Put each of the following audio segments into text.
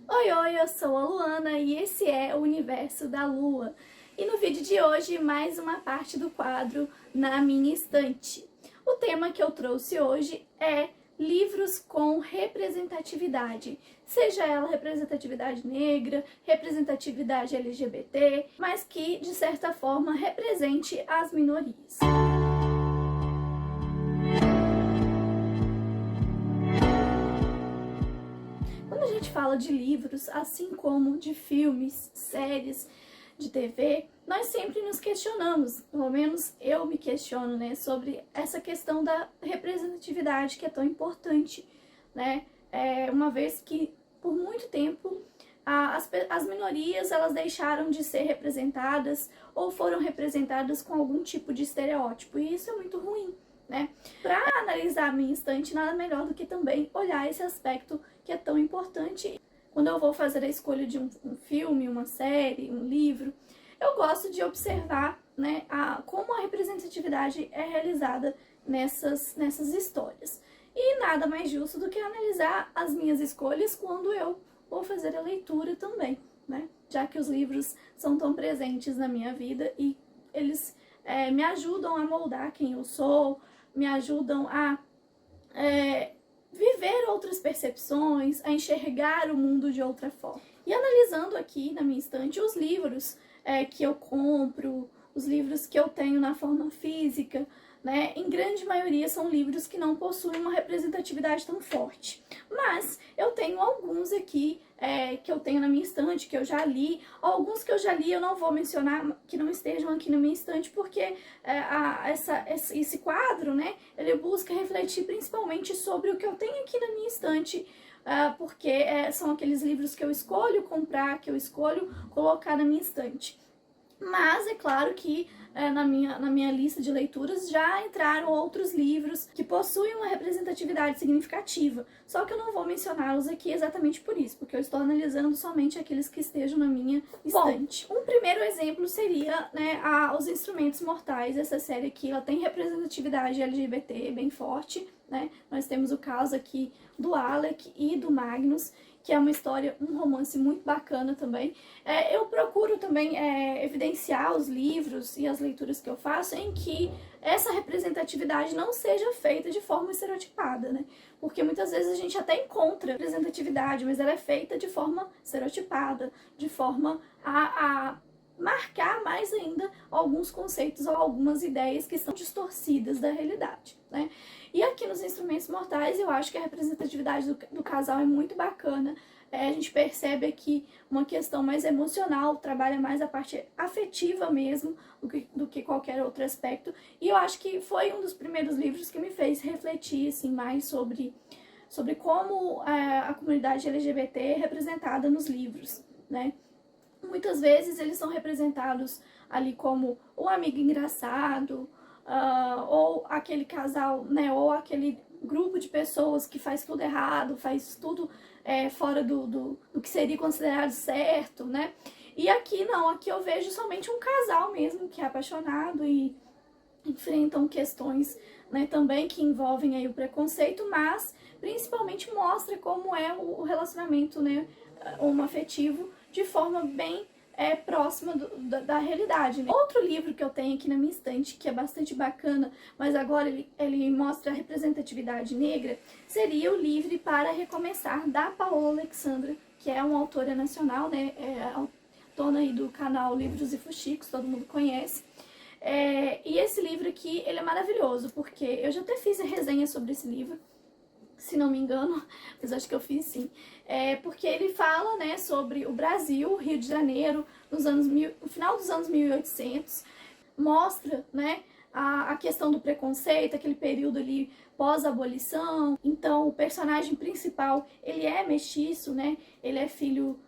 Oi, oi, eu sou a Luana e esse é o Universo da Lua. E no vídeo de hoje, mais uma parte do quadro Na Minha Estante. O tema que eu trouxe hoje é livros com representatividade, seja ela representatividade negra, representatividade LGBT, mas que, de certa forma, represente as minorias. Quando a gente fala de livros, assim como de filmes, séries, de TV, nós sempre nos questionamos, pelo menos eu me questiono, né, sobre essa questão da representatividade que é tão importante, né, uma vez que por muito tempo as minorias elas deixaram de ser representadas ou foram representadas com algum tipo de estereótipo, e isso é muito ruim, né? Para analisar a minha estante, nada melhor do que também olhar esse aspecto que é tão importante. Quando eu vou fazer a escolha de um filme, uma série, um livro, eu gosto de observar, né, como a representatividade é realizada nessas histórias. E nada mais justo do que analisar as minhas escolhas quando eu vou fazer a leitura também, né? Já que os livros são tão presentes na minha vida e eles me ajudam a moldar quem eu sou, me ajudam a viver outras percepções, a enxergar o mundo de outra forma. E analisando aqui na minha estante os livros que eu compro, os livros que eu tenho na forma física, né, em grande maioria são livros que não possuem uma representatividade tão forte. Mas eu tenho alguns aqui que eu tenho na minha estante, que eu já li. Alguns que eu já li eu não vou mencionar que não estejam aqui na minha estante, porque esse quadro, né, ele busca refletir principalmente sobre o que eu tenho aqui na minha estante, porque são aqueles livros que eu escolho comprar, que eu escolho colocar na minha estante. Mas é claro que na minha lista de leituras já entraram outros livros que possuem uma representatividade significativa. Só que eu não vou mencioná-los aqui exatamente por isso, porque eu estou analisando somente aqueles que estejam na minha estante. Bom, um primeiro exemplo seria, né, Os Instrumentos Mortais. Essa série aqui ela tem representatividade LGBT bem forte, né? Nós temos o caso aqui do Alec e do Magnus, que é uma história, um romance muito bacana também. Eu procuro também evidenciar os livros e as leituras que eu faço em que essa representatividade não seja feita de forma estereotipada, né? Porque muitas vezes a gente até encontra representatividade, mas ela é feita de forma estereotipada, de forma a marcar mais ainda alguns conceitos ou algumas ideias que são distorcidas da realidade, né? E aqui nos Instrumentos Mortais eu acho que a representatividade do casal é muito bacana. A gente percebe aqui uma questão mais emocional, trabalha mais a parte afetiva mesmo do que qualquer outro aspecto. E eu acho que foi um dos primeiros livros que me fez refletir assim, mais sobre como a comunidade LGBT é representada nos livros, né? Muitas vezes eles são representados ali como o amigo engraçado, ou aquele casal, né, ou aquele grupo de pessoas que faz tudo errado, faz tudo fora do que seria considerado certo, né? E aqui não, aqui eu vejo somente um casal mesmo que é apaixonado e enfrentam questões, né, também que envolvem aí o preconceito, mas principalmente mostra como é o relacionamento, né, homoafetivo de forma bem próxima da realidade, né? Outro livro que eu tenho aqui na minha estante, que é bastante bacana, mas agora ele mostra a representatividade negra, seria o Livre para Recomeçar, da Paola Alexandra, que é uma autora nacional, né? Dona aí do canal Livros e Fuxicos, todo mundo conhece. E esse livro aqui, ele é maravilhoso, porque eu já até fiz a resenha sobre esse livro, se não me engano, mas acho que eu fiz sim. Porque ele fala, né, sobre o Brasil, Rio de Janeiro, no final dos anos 1800, mostra, né, a questão do preconceito, aquele período ali pós-abolição. Então, o personagem principal, ele é mestiço, né, ele é filho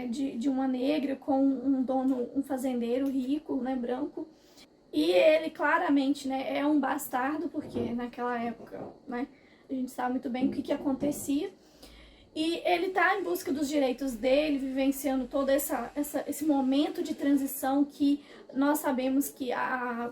de uma negra com um dono, um fazendeiro rico, né, branco. E ele claramente, né, é um bastardo, porque naquela época, né, a gente sabe muito bem o que acontecia. E ele tá em busca dos direitos dele, vivenciando todo esse momento de transição que nós sabemos que a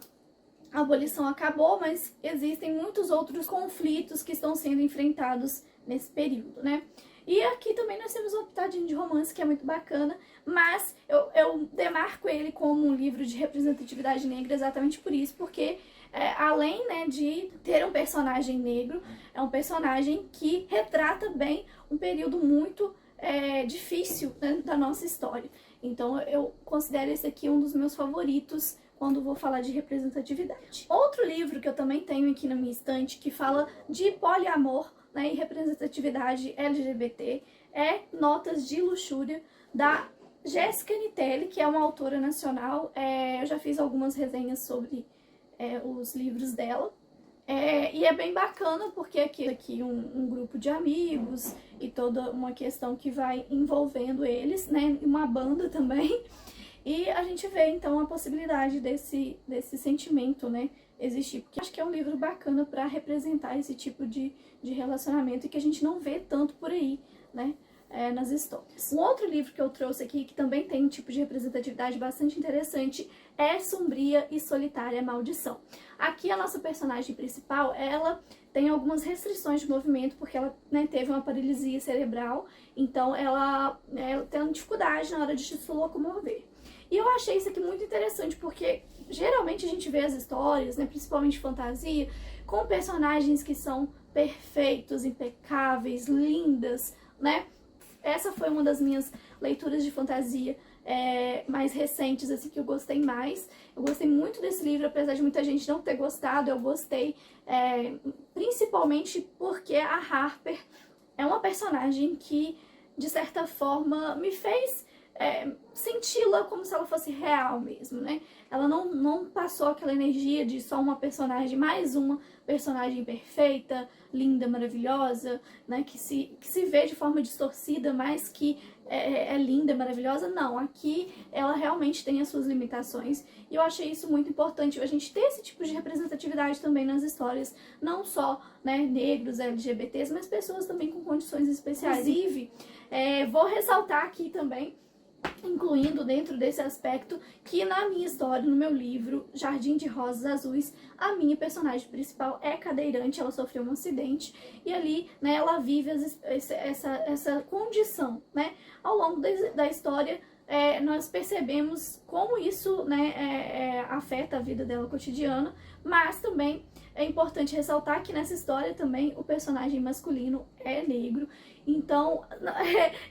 abolição acabou, mas existem muitos outros conflitos que estão sendo enfrentados nesse período, né? E aqui também nós temos uma pitadinha de romance, que é muito bacana, mas eu demarco ele como um livro de representatividade negra exatamente por isso, porque além, né, de ter um personagem negro, é um personagem que retrata bem um período muito difícil, né, da nossa história. Então eu considero esse aqui um dos meus favoritos quando vou falar de representatividade. Outro livro que eu também tenho aqui na minha estante que fala de poliamor, né, e representatividade LGBT é Notas de Luxúria, da Jéssica Nitelli, que é uma autora nacional. Eu já fiz algumas resenhas sobre os livros dela. E é bem bacana porque aqui um grupo de amigos e toda uma questão que vai envolvendo eles, né, uma banda também. E a gente vê, então, a possibilidade desse sentimento, né, existir. Porque acho que é um livro bacana para representar esse tipo de relacionamento e que a gente não vê tanto por aí, né, nas histórias. Um outro livro que eu trouxe aqui, que também tem um tipo de representatividade bastante interessante, é Sombria e Solitária Maldição. Aqui a nossa personagem principal, ela tem algumas restrições de movimento, porque ela, né, teve uma paralisia cerebral, então ela tem dificuldade na hora de se locomover. E eu achei isso aqui muito interessante, porque geralmente a gente vê as histórias, né, principalmente fantasia, com personagens que são perfeitos, impecáveis, lindas, né? Essa foi uma das minhas leituras de fantasia mais recentes, assim, que eu gostei mais. Eu gostei muito desse livro, apesar de muita gente não ter gostado, eu gostei, principalmente porque a Harper é uma personagem que, de certa forma, me fez senti-la como se ela fosse real mesmo, né? Ela não passou aquela energia de só uma personagem, mais uma personagem perfeita, linda, maravilhosa, né? Que se vê de forma distorcida, mas que é linda, maravilhosa. Não, aqui ela realmente tem as suas limitações. E eu achei isso muito importante, a gente ter esse tipo de representatividade também nas histórias. Não só, né, negros, LGBTs, mas pessoas também com condições especiais. Inclusive, vou ressaltar aqui também, incluindo dentro desse aspecto, que na minha história, no meu livro Jardim de Rosas Azuis, a minha personagem principal é cadeirante, ela sofreu um acidente e ali, né, ela vive essa condição, né? Ao longo da história, nós percebemos como isso, né, afeta a vida dela cotidiana, mas também é importante ressaltar que nessa história também o personagem masculino é negro. Então,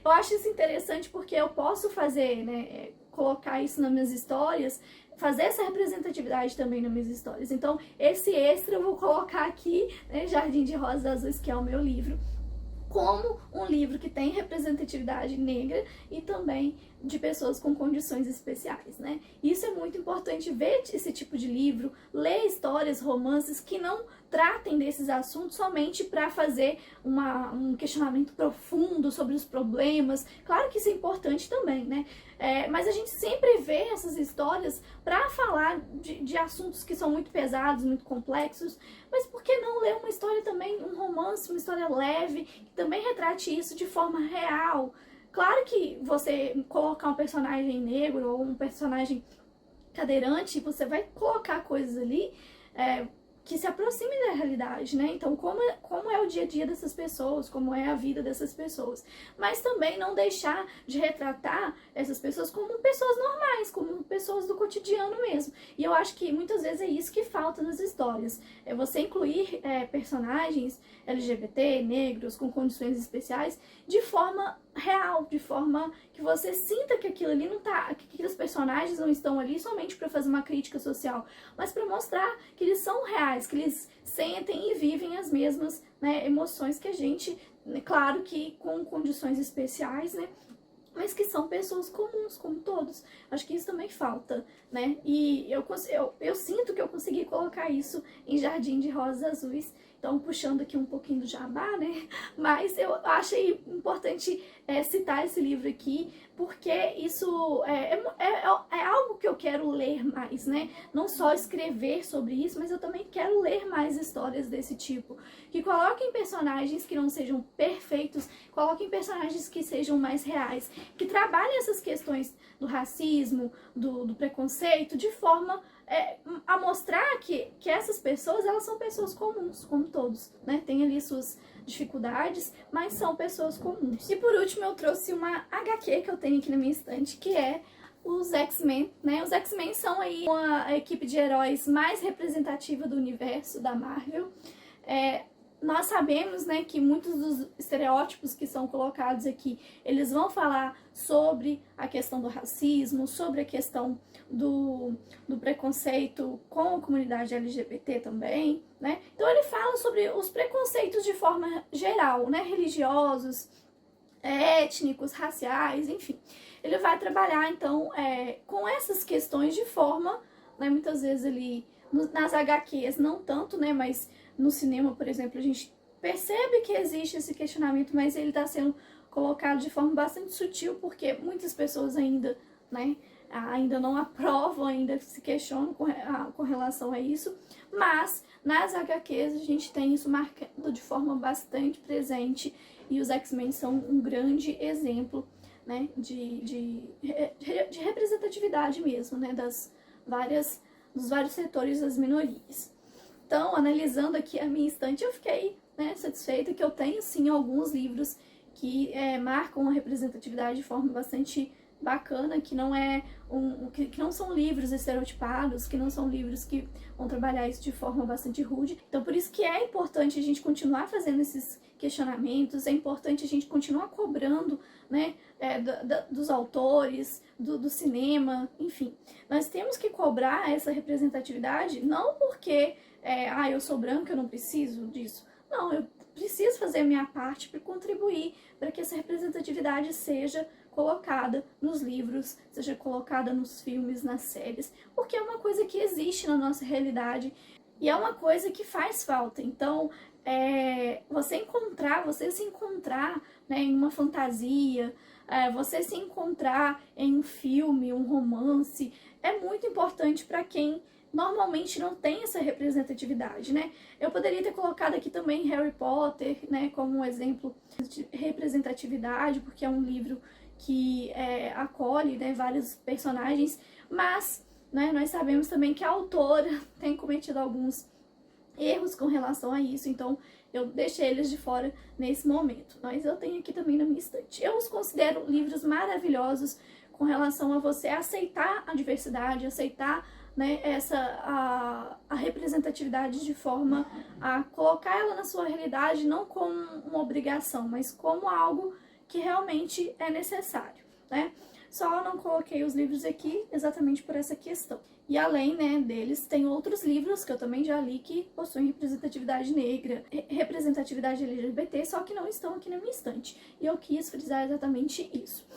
eu acho isso interessante porque eu posso fazer, né, colocar isso nas minhas histórias, fazer essa representatividade também nas minhas histórias. Então, esse extra eu vou colocar aqui, né, Jardim de Rosas Azuis, que é o meu livro, como um livro que tem representatividade negra e também de pessoas com condições especiais, né? Isso é muito importante, ver esse tipo de livro, ler histórias, romances que não tratem desses assuntos somente para fazer um questionamento profundo sobre os problemas. Claro que isso é importante também, né? Mas a gente sempre vê essas histórias para falar de assuntos que são muito pesados, muito complexos, mas por que não ler uma história também, um romance, uma história leve, que também retrate isso de forma real? Claro que você colocar um personagem negro ou um personagem cadeirante, você vai colocar coisas ali que se aproximem da realidade, né? Então, como é o dia a dia dessas pessoas, como é a vida dessas pessoas. Mas também não deixar de retratar essas pessoas como pessoas normais, como pessoas do cotidiano mesmo. E eu acho que muitas vezes é isso que falta nas histórias. É você incluir personagens LGBT, negros, com condições especiais, de forma real, de forma que você sinta que aquilo ali não tá, que aqueles personagens não estão ali somente para fazer uma crítica social, mas para mostrar que eles são reais, que eles sentem e vivem as mesmas, né, emoções que a gente, claro que com condições especiais, né, mas que são pessoas comuns, como todos. Acho que isso também falta, né? E eu sinto que eu consegui colocar isso em Jardim de Rosas Azuis. Então, puxando aqui um pouquinho do jabá, né? Mas eu achei importante citar esse livro aqui, porque isso é algo que eu quero ler mais, né? Não só escrever sobre isso, mas eu também quero ler mais histórias desse tipo. Que coloquem personagens que não sejam perfeitos, coloquem personagens que sejam mais reais, que trabalhem essas questões do racismo, do preconceito, de forma a mostrar que essas pessoas, elas são pessoas comuns, como todos, né? Tem ali suas dificuldades, mas são pessoas comuns. E por último eu trouxe uma HQ que eu tenho aqui na minha estante, que é os X-Men, né? Os X-Men são aí uma equipe de heróis mais representativa do universo da Marvel. Nós sabemos, né, que muitos dos estereótipos que são colocados aqui, eles vão falar sobre a questão do racismo, sobre a questão do preconceito com a comunidade LGBT também, né? Então ele fala sobre os preconceitos de forma geral, né, religiosos, étnicos, raciais, enfim. Ele vai trabalhar, então, com essas questões de forma, né, muitas vezes ele, nas HQs, não tanto, né, mas no cinema, por exemplo, a gente percebe que existe esse questionamento, mas ele está sendo colocado de forma bastante sutil, porque muitas pessoas ainda, né, ainda não aprovam, ainda se questionam com relação a isso, mas nas HQs a gente tem isso marcado de forma bastante presente, e os X-Men são um grande exemplo, né, de representatividade mesmo, né, dos vários setores das minorias. Então, analisando aqui a minha estante, eu fiquei, né, satisfeita que eu tenho, sim, alguns livros que marcam a representatividade de forma bastante bacana, que não que não são livros estereotipados, que não são livros que vão trabalhar isso de forma bastante rude. Então, por isso que é importante a gente continuar fazendo esses questionamentos, é importante a gente continuar cobrando, né, dos autores, do cinema, enfim. Nós temos que cobrar essa representatividade, não porque eu sou branca, eu não preciso disso. Não, eu preciso fazer a minha parte para contribuir para que essa representatividade seja colocada nos livros, seja colocada nos filmes, nas séries, porque é uma coisa que existe na nossa realidade e é uma coisa que faz falta. Então, você se encontrar, né, em uma fantasia, você se encontrar em um filme, um romance, é muito importante para quem normalmente não tem essa representatividade, né? Eu poderia ter colocado aqui também Harry Potter, né, como um exemplo de representatividade, porque é um livro que acolhe, né, vários personagens, mas, né, nós sabemos também que a autora tem cometido alguns erros com relação a isso, então eu deixei eles de fora nesse momento. Mas eu tenho aqui também na minha estante. Eu os considero livros maravilhosos com relação a você aceitar a diversidade, aceitar, né, a representatividade de forma a colocar ela na sua realidade não como uma obrigação, mas como algo que realmente é necessário, né? Só não coloquei os livros aqui exatamente por essa questão. E além, né, deles, tem outros livros que eu também já li que possuem representatividade negra, representatividade LGBT, só que não estão aqui na minha estante. E eu quis frisar exatamente isso.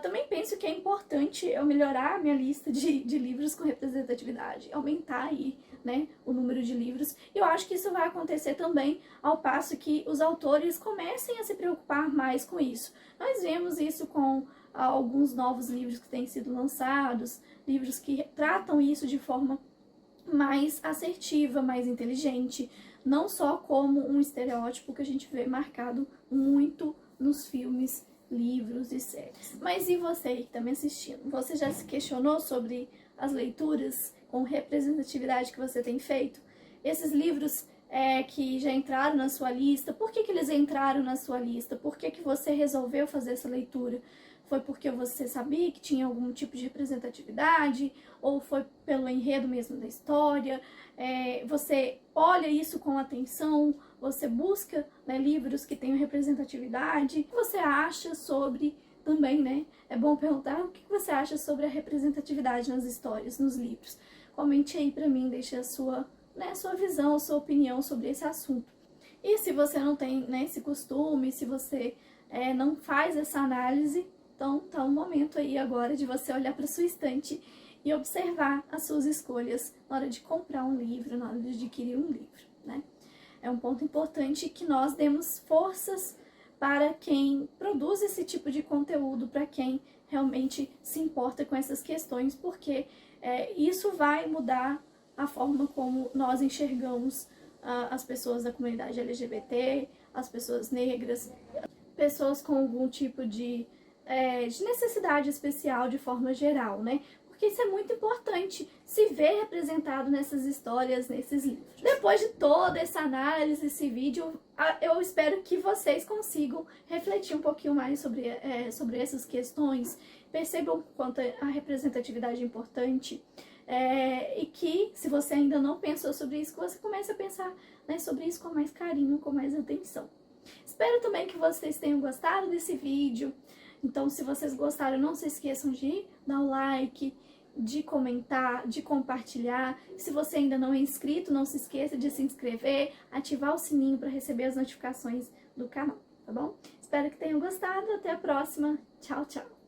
Também penso que é importante eu melhorar a minha lista de livros com representatividade, aumentar aí, né, o número de livros. E eu acho que isso vai acontecer também ao passo que os autores comecem a se preocupar mais com isso. Nós vemos isso com alguns novos livros que têm sido lançados, livros que tratam isso de forma mais assertiva, mais inteligente, não só como um estereótipo que a gente vê marcado muito nos filmes, livros e séries. Mas e você que está me assistindo? Você já se questionou sobre as leituras com representatividade que você tem feito? Esses livros que já entraram na sua lista, por que eles entraram na sua lista? Por que você resolveu fazer essa leitura? Foi porque você sabia que tinha algum tipo de representatividade? Ou foi pelo enredo mesmo da história? Você olha isso com atenção? Você busca, né, livros que tenham representatividade? O que você acha sobre, também, né? É bom perguntar o que você acha sobre a representatividade nas histórias, nos livros. Comente aí pra mim, deixe a sua visão, a sua opinião sobre esse assunto. E se você não tem, né, esse costume, se você não faz essa análise, então tá um momento aí agora de você olhar para sua estante e observar as suas escolhas na hora de comprar um livro, na hora de adquirir um livro, né? É um ponto importante que nós demos forças para quem produz esse tipo de conteúdo, para quem realmente se importa com essas questões, porque isso vai mudar a forma como nós enxergamos as pessoas da comunidade LGBT, as pessoas negras, pessoas com algum tipo de necessidade especial de forma geral, né? porque isso é muito importante, se ver representado nessas histórias, nesses livros. Depois de toda essa análise, esse vídeo, eu espero que vocês consigam refletir um pouquinho mais sobre essas questões, percebam o quanto a representatividade é importante, e que, se você ainda não pensou sobre isso, que você comece a pensar, né, sobre isso com mais carinho, com mais atenção. Espero também que vocês tenham gostado desse vídeo. Então, se vocês gostaram, não se esqueçam de dar o like, de comentar, de compartilhar. Se você ainda não é inscrito, não se esqueça de se inscrever, ativar o sininho para receber as notificações do canal, tá bom? Espero que tenham gostado. Até a próxima. Tchau, tchau!